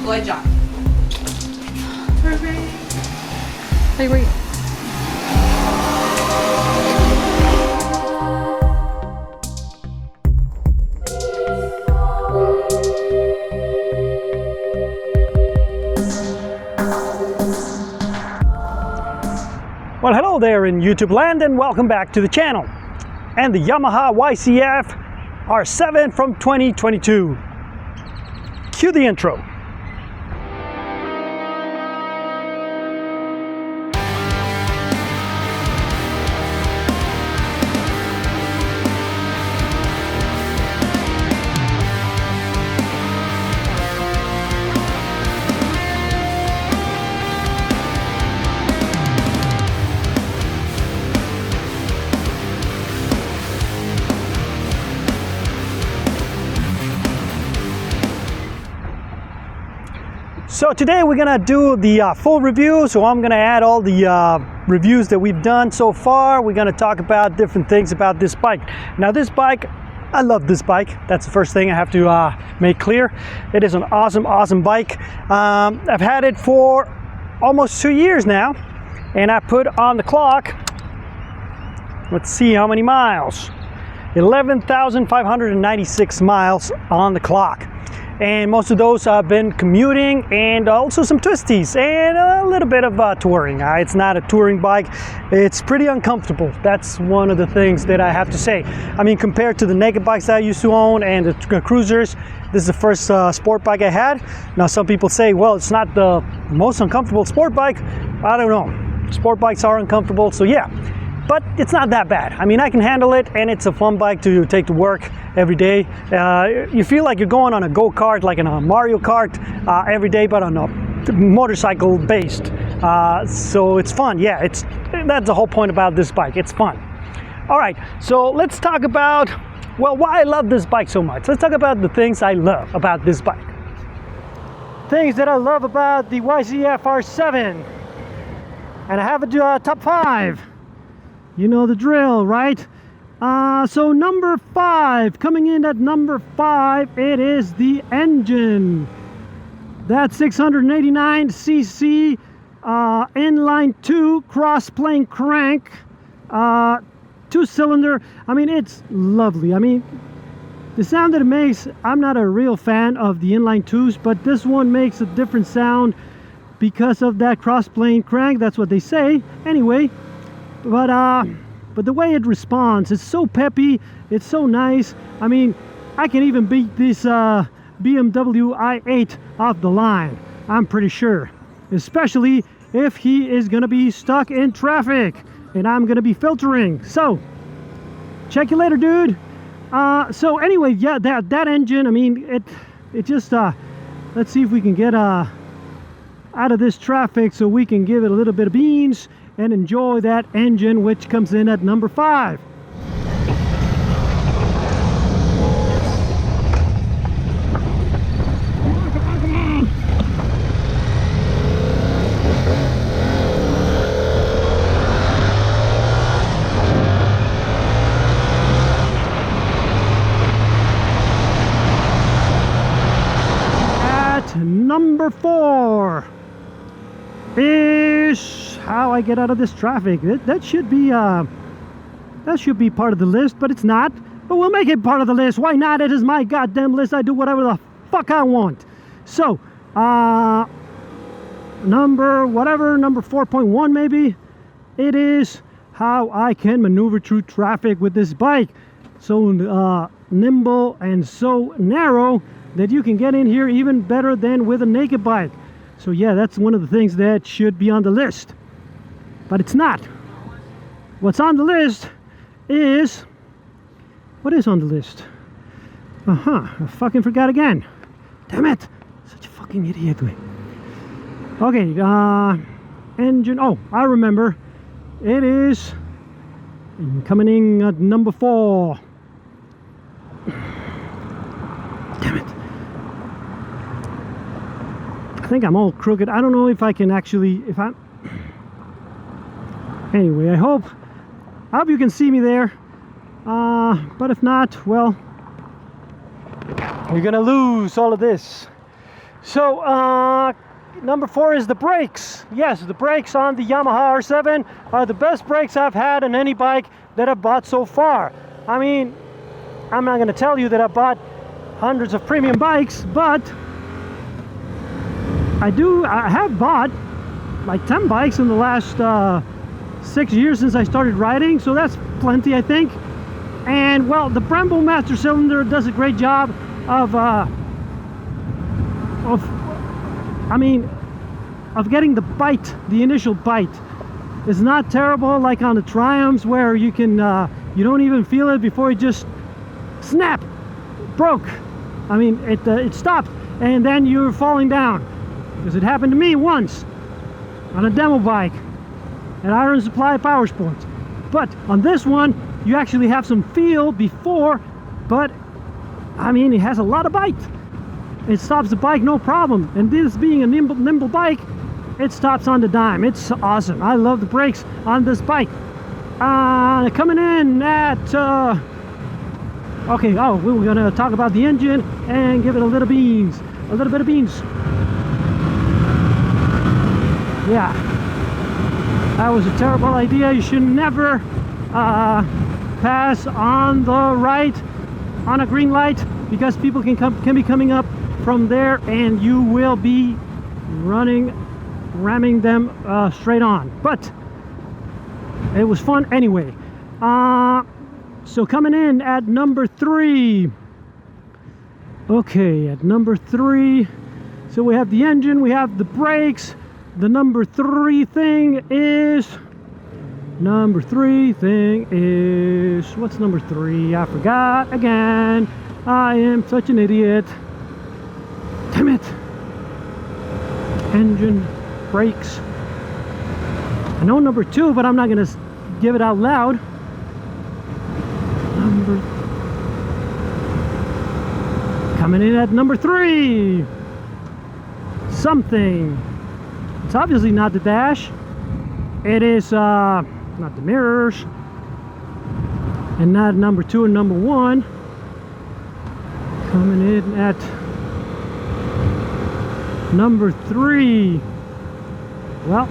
Good job. Hey, wait. Well, hello there in YouTube land and welcome back to the channel and the Yamaha YZF-R7 from 2022. Cue the intro. So today we're gonna do the full review. So I'm gonna add all the reviews that we've done so far. We're gonna talk about different things about this bike. Now this bike, I love this bike. That's the first thing I have to make clear. It is an awesome bike. I've had it for almost 2 years now, and I put on the clock, let's see how many miles. 11,596 miles on the clock. And most of those have been commuting and also some twisties and a little bit of touring. It's not a touring bike. It's pretty uncomfortable. That's one of the things that I have to say. I mean, compared to the naked bikes I used to own and the cruisers, this is the first sport bike I had. Now some people say, well, it's not the most uncomfortable sport bike. I don't know. Sport bikes are uncomfortable, so yeah. But it's not that bad. I mean, I can handle it, and it's a fun bike to take to work every day. You feel like you're going on a go-kart, like in a Mario Kart every day, but on a motorcycle based. So it's fun. Yeah, that's the whole point about this bike. It's fun. All right, so let's talk about, well, why I love this bike so much. Let's talk about the things I love about this bike. Things that I love about the YZF-R7. And I have a top 5. You know the drill, right? So number 5, coming in at number 5, it is the engine. That 689cc inline 2 cross-plane crank, 2-cylinder. I mean, it's lovely. I mean, the sound that it makes, I'm not a real fan of the inline 2s, but this one makes a different sound because of that cross-plane crank. That's what they say. Anyway. But the way it responds, it's so peppy, it's so nice. I mean, I can even beat this BMW i8 off the line, I'm pretty sure. Especially if he is gonna be stuck in traffic and I'm gonna be filtering. So, check you later, dude. So anyway, yeah, that engine, I mean, it just, let's see if we can get out of this traffic so we can give it a little bit of beans and enjoy that engine, which comes in at number 5. At number 4 is how I get out of this traffic. That should be part of the list, but it's not. But we'll make it part of the list. Why not? It is my goddamn list. I do whatever the fuck I want. So, number 4.1 maybe. It is how I can maneuver through traffic with this bike. So nimble and so narrow that you can get in here even better than with a naked bike. So yeah, that's one of the things that should be on the list. But it's not. What's on the list is... What is on the list? I fucking forgot again. Damn it! Such a fucking idiot. Okay, engine... Oh, I remember. It is... coming in at number 4. Damn it. I think I'm all crooked. I don't know if I can actually... Anyway, I hope you can see me there. But if not, well, you're gonna lose all of this. So number 4 is the brakes. Yes, the brakes on the Yamaha R7 are the best brakes I've had on any bike that I've bought so far. I mean, I'm not going to tell you that I've bought hundreds of premium bikes, but I have bought like 10 bikes in the last 6 years since I started riding, so that's plenty, I think. And well, the Brembo Master Cylinder does a great job of getting the bite, the initial bite. It's not terrible like on the Triumphs where you can you don't even feel it before it just snap, broke. I mean, it stopped and then you're falling down, because it happened to me once on a demo bike at Iron Supply Power Sports. But on this one you actually have some feel before, but I mean, it has a lot of bite. It stops the bike no problem, and this being a nimble bike, it stops on the dime. It's awesome. I love the brakes on this bike. Coming in at okay, oh, we were gonna talk about the engine and give it a little bit of beans. Yeah, that was a terrible idea. You should never pass on the right on a green light, because people can be coming up from there and you will be ramming them straight on. But it was fun anyway. So coming in at number 3. Okay, at number 3, so we have the engine, we have the brakes. The number 3 thing is what's number 3? I forgot again. I am such an idiot. Damn it. Engine, brakes. I know number 2, but I'm not gonna give it out loud. Coming in at number 3. Something. It's obviously not the dash. It is not the mirrors, and not number 2 and number 1. Coming in at number 3. Well,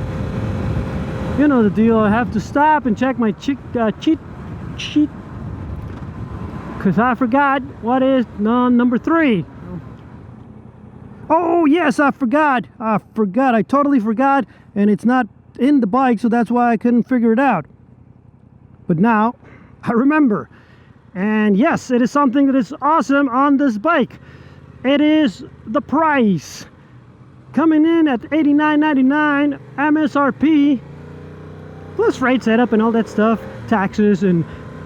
you know the deal. I have to stop and check my cheat sheet, because I forgot what is number 3. Oh yes, I forgot. I totally forgot, and it's not in the bike, so that's why I couldn't figure it out. But now I remember. And yes, it is something that is awesome on this bike. It is the price. Coming in at $89.99 MSRP, plus freight setup and all that stuff, taxes and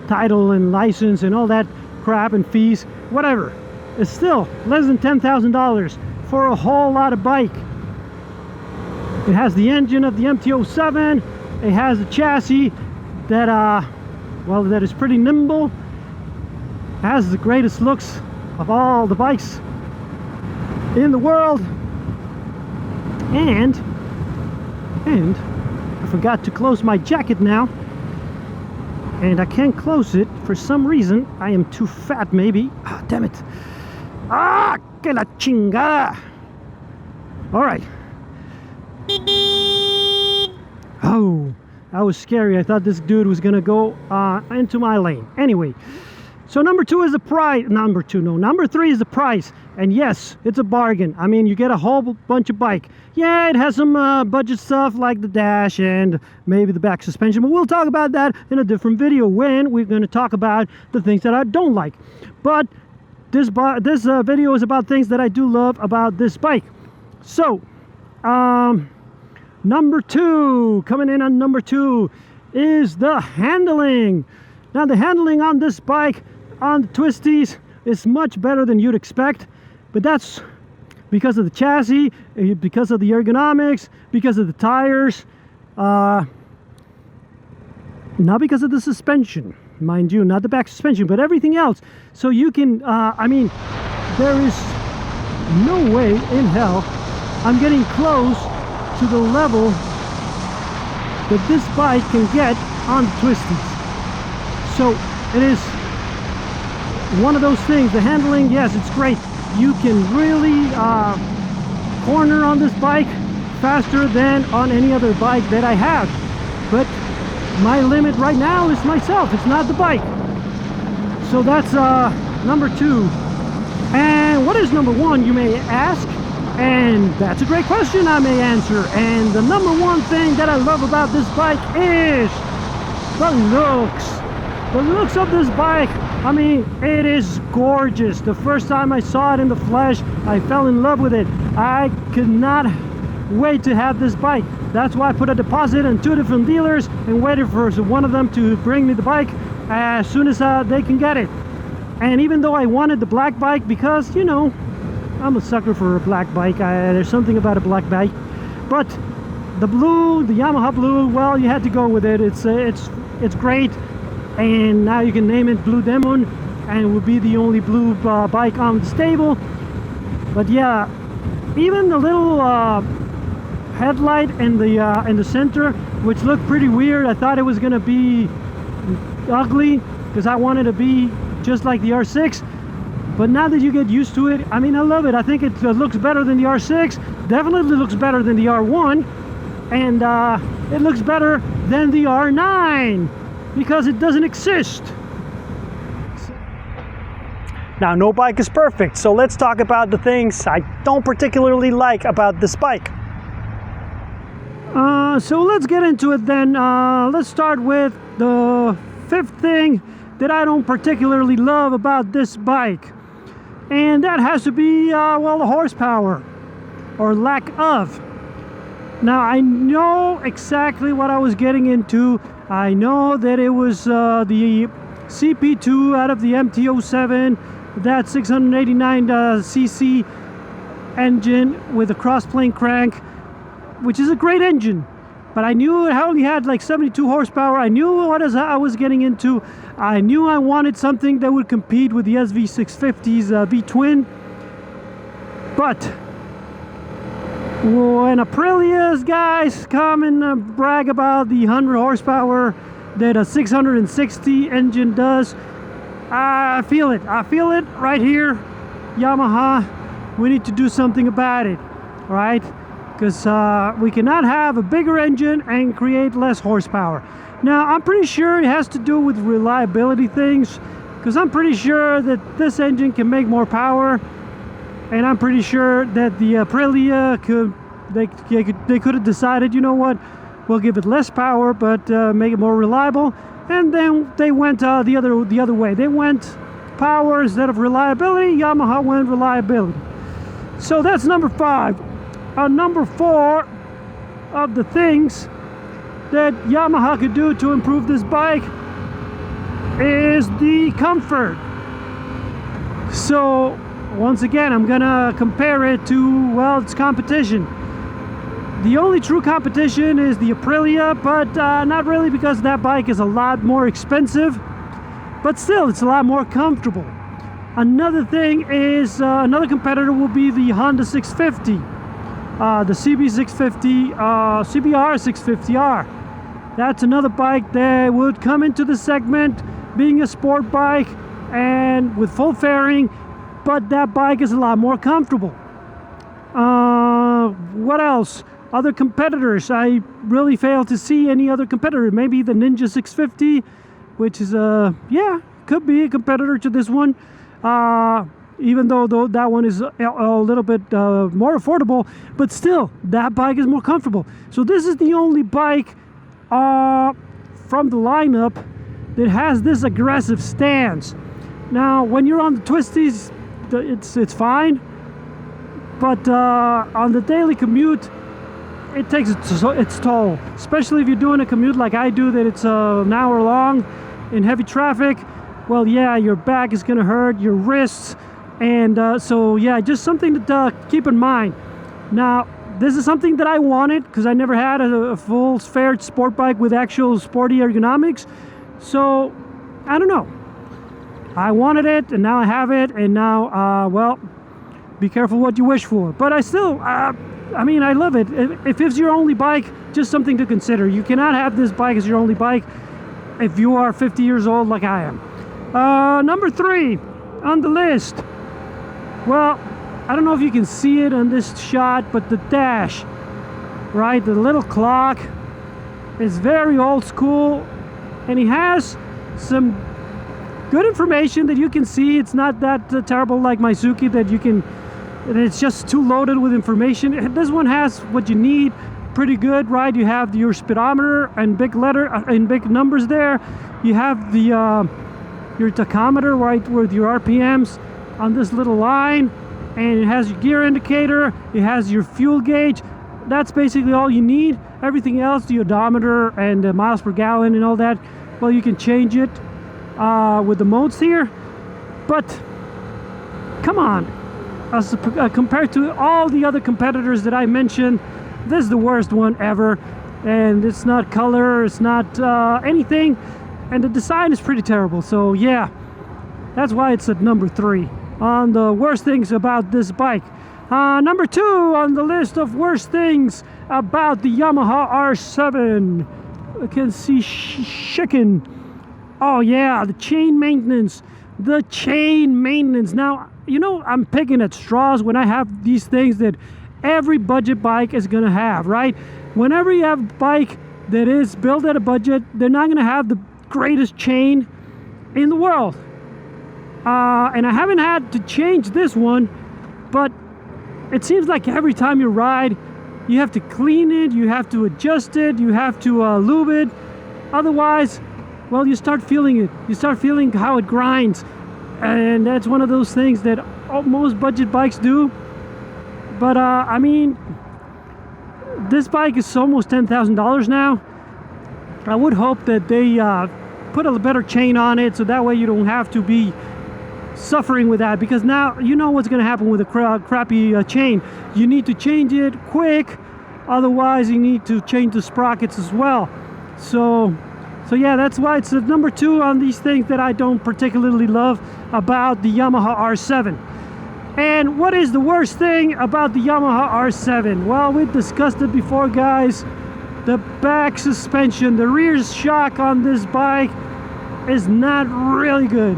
title and license and all that crap and fees, whatever. It's still less than $10,000 for a whole lot of bike. It has the engine of the MT-07. It has a chassis that that is pretty nimble. It has the greatest looks of all the bikes in the world. And I forgot to close my jacket now, and I can't close it for some reason. I am too fat, maybe. Ah, damn it. Ah, que la chingada. All right. Oh, that was scary. I thought this dude was gonna go into my lane. Anyway, so number 2 is the price. Number 3 is the price. And yes, it's a bargain. I mean, you get a whole bunch of bike. Yeah, it has some budget stuff like the dash and maybe the back suspension, but we'll talk about that in a different video when we're going to talk about the things that I don't like. But this video is about things that I do love about this bike. So number 2, coming in on number 2 is the handling. Now the handling on this bike, on the twisties, is much better than you'd expect, but that's because of the chassis, because of the ergonomics, because of the tires, not because of the suspension, mind you, not the back suspension, but everything else. So you can, I mean, there is no way in hell I'm getting close to the level that this bike can get on the twisties. So it is one of those things. The handling, yes, it's great. You can really corner on this bike faster than on any other bike that I have. But my limit right now is myself, it's not the bike. So that's number 2. And what is number 1, you may ask? And that's a great question I may answer. And the number 1 thing that I love about this bike is the looks. The looks of this bike, I mean, it is gorgeous. The first time I saw it in the flesh, I fell in love with it. I could not wait to have this bike. That's why I put a deposit in 2 different dealers and waited for one of them to bring me the bike as soon as they can get it. And even though I wanted the black bike because, you know, I'm a sucker for a black bike. There's something about a black bike. But the blue, the Yamaha blue, well, you had to go with it. It's great. And now you can name it Blue Demon, and it will be the only blue bike on the stable. But yeah, even the little headlight in the center, which looked pretty weird. I thought it was gonna be ugly because I wanted to be just like the R6. But now that you get used to it, I mean, I love it. I think it looks better than the R6. Definitely looks better than the R1, and it looks better than the R9 because it doesn't exist. Now, no bike is perfect, so let's talk about the things I don't particularly like about this bike. So let's get into it then. Let's start with the 5th thing that I don't particularly love about this bike. And that has to be, well, the horsepower, or lack of. Now, I know exactly what I was getting into. I know that it was the CP2 out of the MT-07, that 689cc engine with a cross-plane crank, which is a great engine. But I knew it only had like 72 horsepower. I knew what I was getting into. I knew I wanted something that would compete with the SV650's V-twin. But when Aprilia's guys come and brag about the 100 horsepower that a 660 engine does, I feel it. I feel it right here. Yamaha, we need to do something about it, all right? Because we cannot have a bigger engine and create less horsepower. Now, I'm pretty sure it has to do with reliability things, because I'm pretty sure that this engine can make more power, and I'm pretty sure that the Aprilia they could have decided, you know what, we'll give it less power but make it more reliable, and then they went the other way. They went power instead of reliability. Yamaha went reliability. So that's number 5. Number 4 of the things that Yamaha could do to improve this bike is the comfort. So once again, I'm gonna compare it to, well, its competition. The only true competition is the Aprilia, but not really, because that bike is a lot more expensive, but still it's a lot more comfortable. Another thing is, another competitor will be the Honda 650. The CB650, CBR 650R. That's another bike that would come into the segment being a sport bike and with full fairing, but that bike is a lot more comfortable. What else? Other competitors, I really fail to see any other competitor. Maybe the Ninja 650, which is yeah, could be a competitor to this one. Even though that one is a little bit more affordable, but still, that bike is more comfortable. So this is the only bike from the lineup that has this aggressive stance. Now, when you're on the twisties, it's fine, but on the daily commute, it takes its toll. Especially if you're doing a commute like I do, that it's an hour long in heavy traffic. Well, yeah, your back is gonna hurt, your wrists. And so yeah, just something to keep in mind. Now, this is something that I wanted because I never had a full fair sport bike with actual sporty ergonomics. So I don't know, I wanted it and now I have it, and now well, be careful what you wish for. But I still I mean, I love it. If it's your only bike, just something to consider. You cannot have this bike as your only bike if you are 50 years old like I am. Number 3 on the list. Well, I don't know if you can see it on this shot, but the dash, right, the little clock is very old school, and it has some good information that you can see. It's not that terrible like my Suzuki that you can, it's just too loaded with information. This one has what you need pretty good, right? You have your speedometer and big letter and big numbers there. You have the your tachometer, right, with your RPMs on this little line, and it has your gear indicator, it has your fuel gauge. That's basically all you need. Everything else, the odometer and the miles per gallon and all that, well, you can change it with the modes here. But come on, as compared to all the other competitors that I mentioned, this is the worst one ever. And it's not color, it's not anything, and the design is pretty terrible. So yeah, that's why it's at number 3 on the worst things about this bike. Number 2 on the list of worst things about the Yamaha R7. I can see chicken. Oh yeah, the chain maintenance. The chain maintenance. Now, you know, I'm picking at straws when I have these things that every budget bike is gonna have, right? Whenever you have a bike that is built at a budget, they're not gonna have the greatest chain in the world. And I haven't had to change this one, but it seems like every time you ride, you have to clean it, you have to adjust it, you have to lube it. Otherwise, well, you start feeling it. You start feeling how it grinds. And that's one of those things that most budget bikes do. But I mean, this bike is almost $10,000 now. I would hope that they put a better chain on it, so that way you don't have to be suffering with that, because now you know what's going to happen with a crappy chain. You need to change it quick, otherwise you need to change the sprockets as well. So yeah, that's why it's at number 2 on these things that I don't particularly love about the Yamaha R7. And what is the worst thing about the Yamaha R7? Well, we discussed it before, guys. The back suspension, the rear shock on this bike is not really good.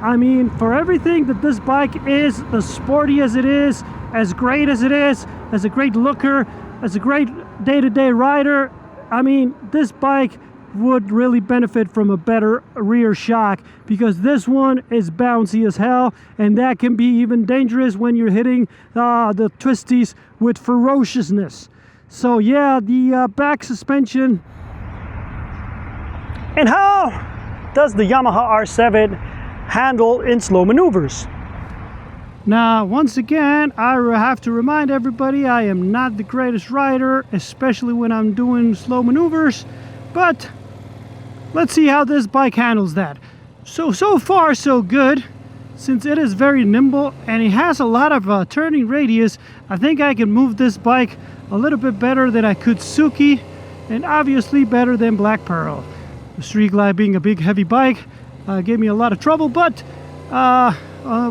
I mean, for everything that this bike is, as sporty as it is, as great as it is, as a great looker, as a great day-to-day rider, I mean, this bike would really benefit from a better rear shock, because this one is bouncy as hell, and that can be even dangerous when you're hitting the twisties with ferociousness. So yeah, the back suspension. And how does the Yamaha R7 handle in slow maneuvers? Now, once again, I have to remind everybody I am not the greatest rider, especially when I'm doing slow maneuvers, but let's see how this bike handles that. So far so good. Since it is very nimble and it has a lot of turning radius, I think I can move this bike a little bit better than I could Suzuki, and obviously better than Black Pearl. The Street Glide, being a big heavy bike, gave me a lot of trouble, but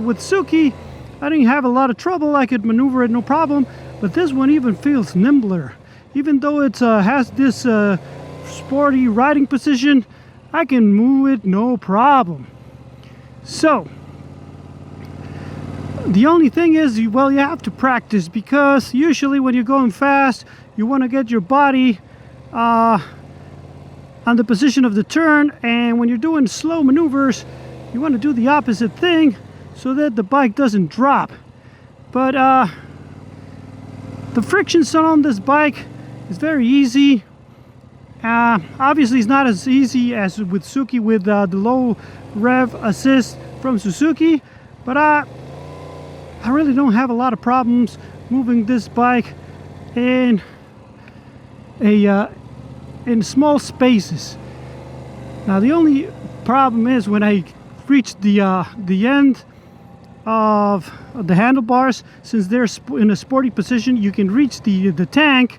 with Suzuki I didn't have a lot of trouble. I could maneuver it no problem, but this one even feels nimbler. Even though it has this sporty riding position, I can move it no problem. So the only thing is, well, you have to practice, because usually when you're going fast, you want to get your body on the position of the turn, and when you're doing slow maneuvers, you want to do the opposite thing so that the bike doesn't drop. But the friction zone on this bike is very easy. Obviously it's not as easy as with Suzuki with the low rev assist from Suzuki, but I really don't have a lot of problems moving this bike in small spaces. Now the only problem is when I reach the end of the handlebars, since they're in a sporty position, you can reach the tank,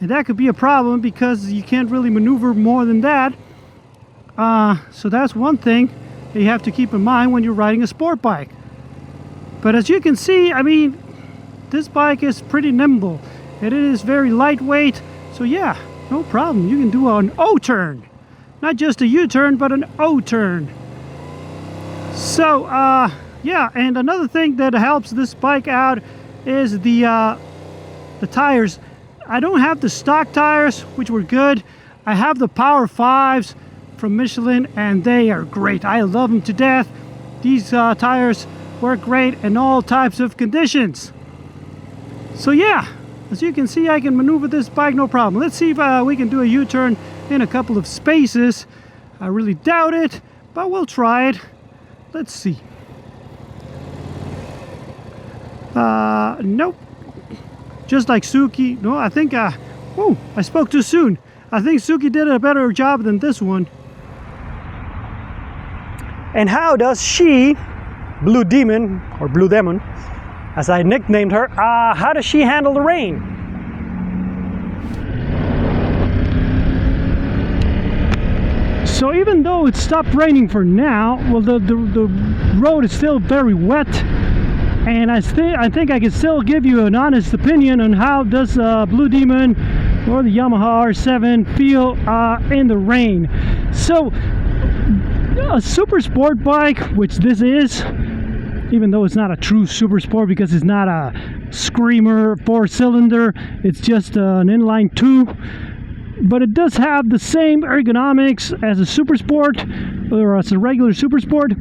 and that could be a problem because you can't really maneuver more than that. So that's one thing that you have to keep in mind when you're riding a sport bike. But as you can see, I mean, this bike is pretty nimble. It is very lightweight, so yeah, no problem. You can do an O-turn. Not just a U-turn, but an O-turn. So, Yeah, and another thing that helps this bike out is the tires. I don't have the stock tires, which were good. I have the Power 5s from Michelin, and they are great. I love them to death. These tires work great in all types of conditions. So yeah, as you can see, I can maneuver this bike no problem. Let's see if we can do a U-turn in a couple of spaces. I really doubt it, but we'll try it. Let's see. Nope. Just like Suki. No, I think, oh, I spoke too soon. I think Suki did a better job than this one. And how does she, Blue Demon, or Blue Demon, as I nicknamed her, how does she handle the rain? So even though it stopped raining for now, well, the road is still very wet, and I think I can still give you an honest opinion on how does Blue Demon or the Yamaha R7 feel in the rain. So a super sport bike, which this is, even though it's not a true super sport because it's not a screamer 4-cylinder, it's just an inline 2, but it does have the same ergonomics as a super sport or as a regular super sport.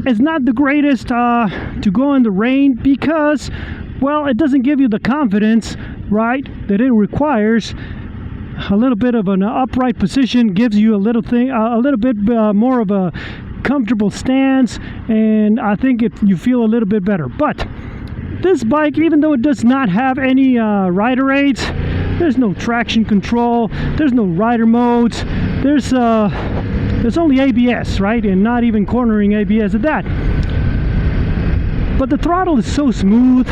It's not the greatest to go in the rain because, well, it doesn't give you the confidence, right, that it requires. A little bit of an upright position gives you a little bit more of a comfortable stance, and I think you feel a little bit better. But this bike, even though it does not have any rider aids, there's no traction control, there's no rider modes, there's only ABS, right, and not even cornering ABS at that. But the throttle is so smooth,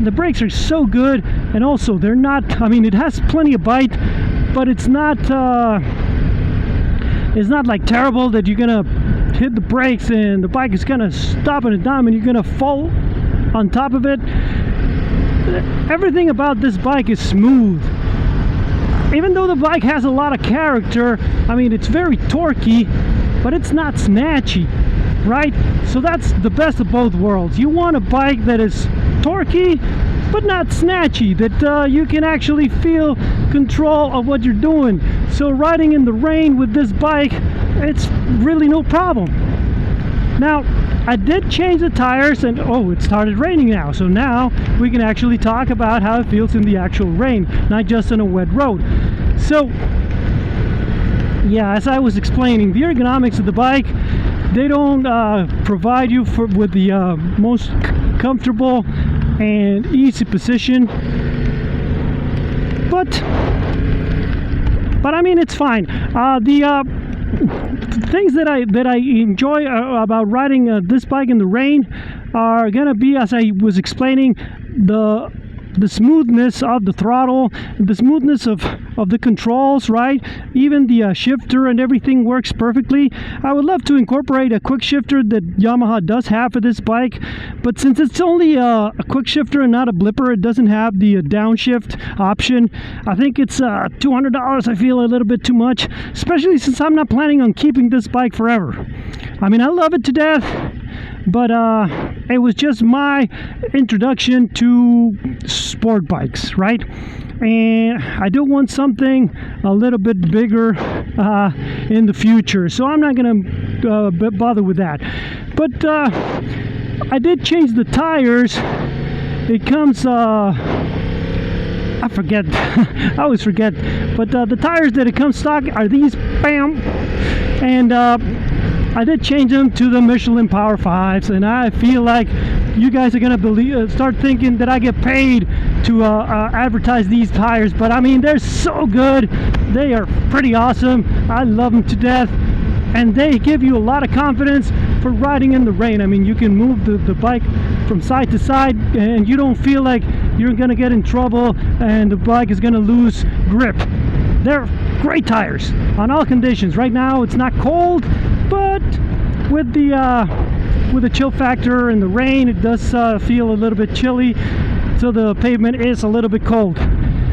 the brakes are so good, and also they're not, I mean, it has plenty of bite, but it's not like terrible that you're gonna hit the brakes and the bike is gonna stop on a dime and you're gonna fall on top of it. Everything about this bike is smooth. Even though the bike has a lot of character, I mean, it's very torquey, but it's not snatchy, right? So that's the best of both worlds. You want a bike that is torquey, but not snatchy, that you can actually feel control of what you're doing. So riding in the rain with this bike, it's really no problem. Now, I did change the tires, and oh, it started raining now. So now we can actually talk about how it feels in the actual rain, not just on a wet road. So, yeah, as I was explaining, the ergonomics of the bike, they don't provide you with the most comfortable and easy position, but I mean, it's fine. The things that I enjoy about riding this bike in the rain are gonna be, as I was explaining, the smoothness of the throttle, the smoothness of the controls, right? Even the shifter and everything works perfectly. I would love to incorporate a quick shifter that Yamaha does have for this bike, but since it's only a quick shifter and not a blipper, it doesn't have the downshift option. I think it's $200. I feel a little bit too much, especially since I'm not planning on keeping this bike forever. I mean, I love it to death, but it was just my introduction to sport bikes, right? And I do want something a little bit bigger in the future, so I'm not gonna bother with that. But I did change the tires. It comes I forget I always forget, but the tires that it comes stock are these, bam, and I did change them to the Michelin Power 5s, and I feel like you guys are gonna start thinking that I get paid to advertise these tires, but I mean, they're so good. They are pretty awesome. I love them to death, and they give you a lot of confidence for riding in the rain. I mean, you can move the bike from side to side, and you don't feel like you're gonna get in trouble and the bike is gonna lose grip. They're great tires on all conditions. Right now it's not cold, but with the chill factor and the rain, it does feel a little bit chilly, so the pavement is a little bit cold.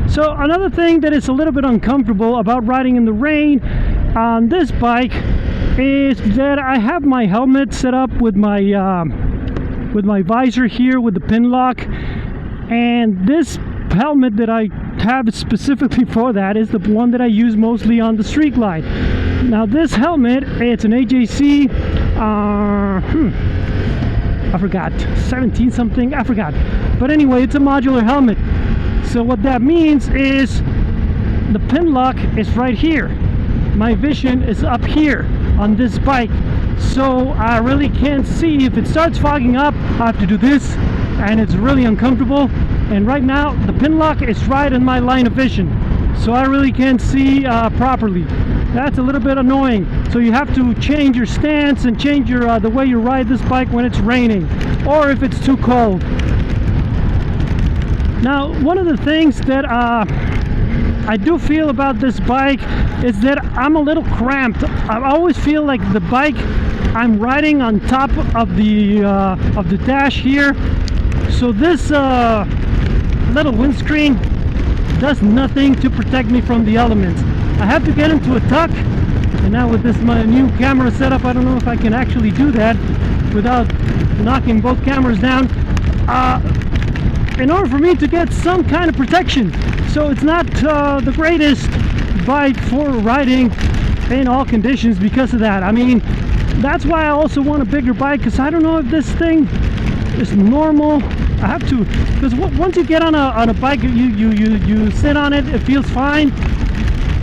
So another thing that is a little bit uncomfortable about riding in the rain on this bike is that I have my helmet set up with my visor here with the pin lock, and this helmet that I have specifically for that is the one that I use mostly on the street glide. Now this helmet, it's an AJC, I forgot, 17 something, I forgot. But anyway, it's a modular helmet. So what that means is the pin lock is right here. My vision is up here on this bike. So I really can't see. If it starts fogging up, I have to do this, and it's really uncomfortable. And right now, the pin lock is right in my line of vision. So I really can't see properly. That's a little bit annoying. So you have to change your stance and change your the way you ride this bike when it's raining or if it's too cold. Now, one of the things that I do feel about this bike is that I'm a little cramped. I always feel like the bike I'm riding on top of the dash here. So this little windscreen does nothing to protect me from the elements. I have to get into a tuck, and now with my new camera setup, I don't know if I can actually do that without knocking both cameras down in order for me to get some kind of protection. So it's not the greatest bike for riding in all conditions because of that. I mean, that's why I also want a bigger bike, because I don't know if this thing is normal. I have to, because once you get on a bike, you sit on it, it feels fine,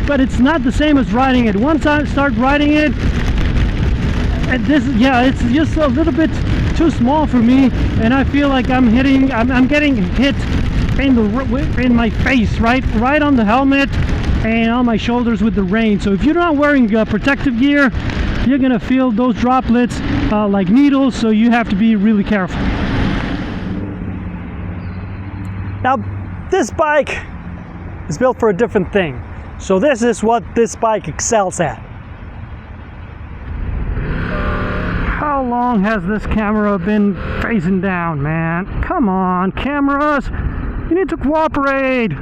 but it's not the same as riding it. Once I start riding it, it's just a little bit too small for me, and I feel like I'm getting hit in my face, right on the helmet and on my shoulders with the rain. So if you're not wearing protective gear, you're gonna feel those droplets like needles, so you have to be really careful. Now, this bike is built for a different thing. So this is what this bike excels at. How long has this camera been facing down, man? Come on, cameras. You need to cooperate.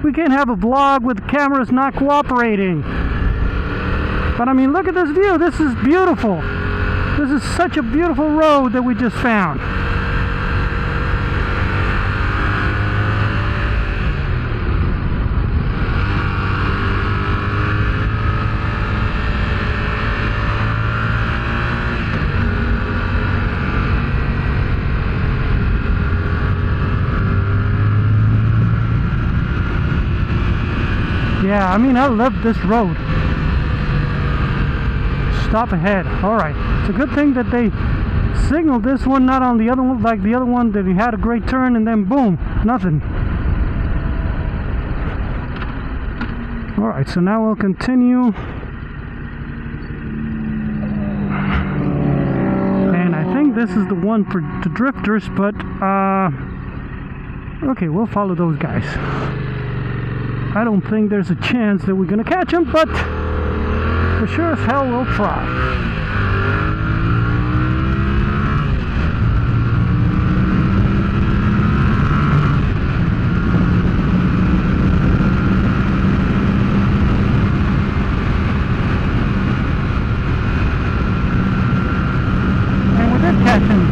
We can't have a vlog with cameras not cooperating. But I mean, look at this view. This is beautiful. This is such a beautiful road that we just found. Yeah, I mean, I love this road. Stop ahead. Alright. It's a good thing that they signaled this one, not on the other one, like the other one that we had a great turn and then boom, nothing. Alright, so now we'll continue. And I think this is the one for the drifters, but okay, we'll follow those guys. I don't think there's a chance that we're gonna catch them, but for sure as hell we'll try. And we did catch him.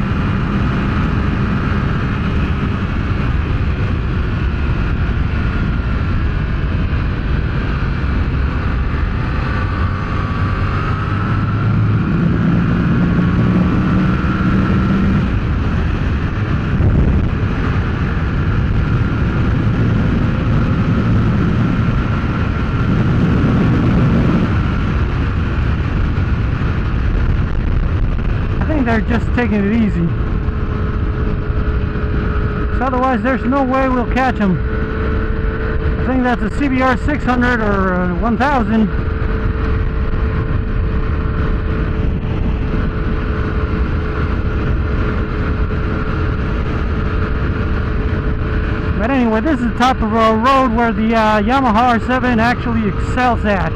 They're just taking it easy. So otherwise there's no way we'll catch them. I think that's a CBR 600 or 1000. But anyway, this is the top of a road where the Yamaha R7 actually excels at.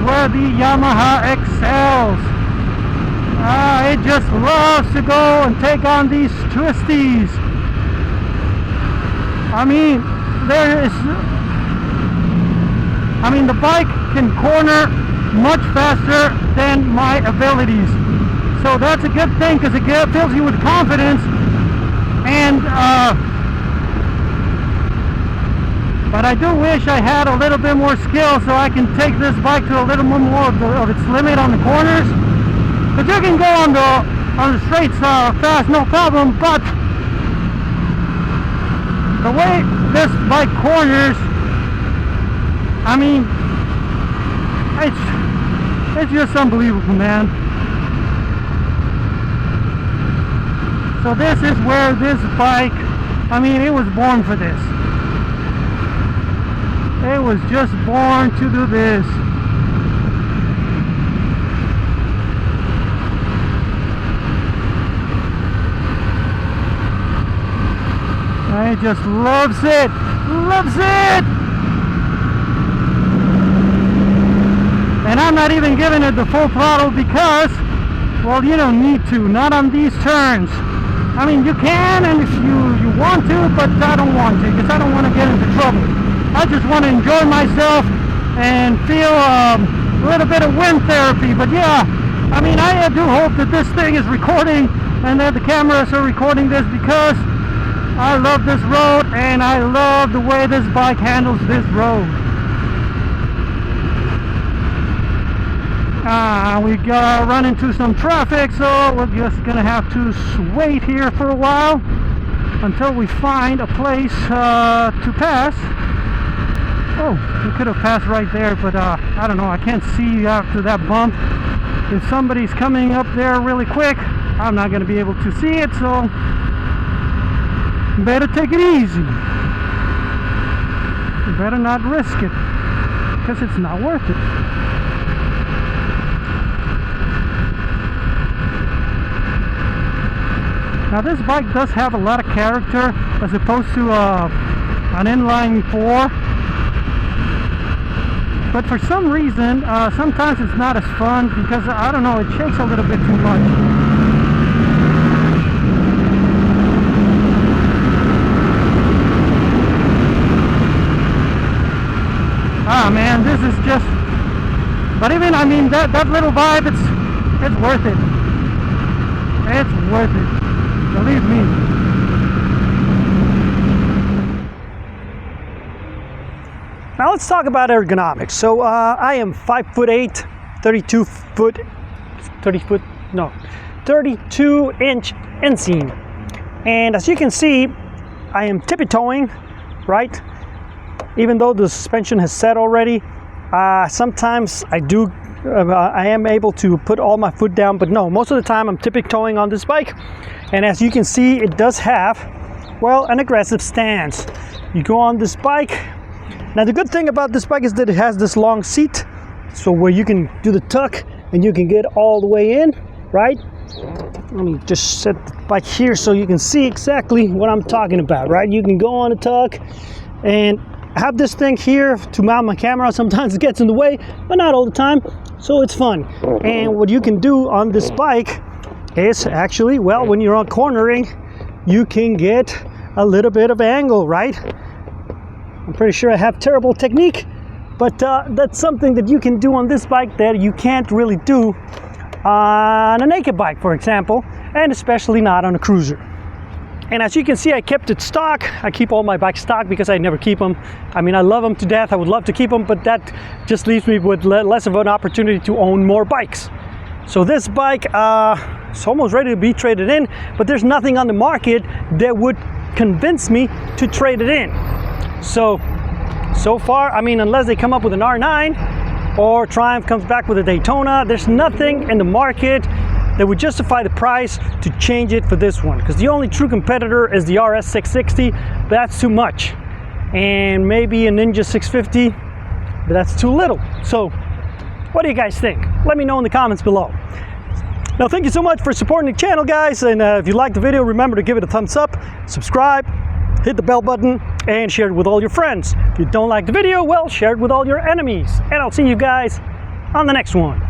where the Yamaha excels. It just loves to go and take on these twisties. I mean, the bike can corner much faster than my abilities. So that's a good thing, because it fills you with confidence. And but I do wish I had a little bit more skill so I can take this bike to a little more of its limit on the corners. But you can go on the straights fast, no problem. But the way this bike corners, I mean, it's just unbelievable, man. So this is where this bike, I mean, it was born for this. It was just born to do this. It just loves it. Loves it! And I'm not even giving it the full throttle because, well, you don't need to. Not on these turns. I mean, you can, and if you want to, but I don't want to, because I don't want to get into trouble. I just want to enjoy myself and feel a little bit of wind therapy. But yeah, I mean, I do hope that this thing is recording and that the cameras are recording this, because I love this road and I love the way this bike handles this road. We got run into some traffic, so we're just gonna have to wait here for a while until we find a place to pass. Oh, we could have passed right there, but I don't know, I can't see after that bump. If somebody's coming up there really quick, I'm not gonna be able to see it, so better take it easy. You better not risk it, because it's not worth it. Now this bike does have a lot of character as opposed to an inline 4, but for some reason sometimes it's not as fun, because I don't know, it shakes a little bit too much. Ah man, this is just, but even, I mean, that little vibe, it's worth it. It's worth it. Believe me. Now let's talk about ergonomics. So I am 5'8", 32 inch inseam, and as you can see, I am tippy-toeing, right? Even though the suspension has set already, sometimes I am able to put all my foot down, but no, most of the time I'm tippy-toeing on this bike. And as you can see, it does have, well, an aggressive stance. You go on this bike. Now the good thing about this bike is that it has this long seat, so where you can do the tuck and you can get all the way in, right? Let me just set the bike here so you can see exactly what I'm talking about, right? You can go on a tuck and have this thing here to mount my camera. Sometimes it gets in the way, but not all the time, so it's fun. And what you can do on this bike is actually, well, when you're on cornering, you can get a little bit of angle, right? I'm pretty sure I have terrible technique, but that's something that you can do on this bike that you can't really do on a naked bike, for example, and especially not on a cruiser. And as you can see, I kept it stock. I keep all my bikes stock because I never keep them. I mean, I love them to death. I would love to keep them, but that just leaves me with less of an opportunity to own more bikes. So this bike is almost ready to be traded in, but there's nothing on the market that would convince me to trade it in. So far, I mean, unless they come up with an R9 or Triumph comes back with a Daytona, there's nothing in the market that would justify the price to change it for this one, because the only true competitor is the RS660, but that's too much. And maybe a Ninja 650, but that's too little. So what do you guys think? Let me know in the comments below. Now, thank you so much for supporting the channel, guys. And if you liked the video, remember to give it a thumbs up, subscribe, hit the bell button, and share it with all your friends. If you don't like the video, well, share it with all your enemies. And I'll see you guys on the next one.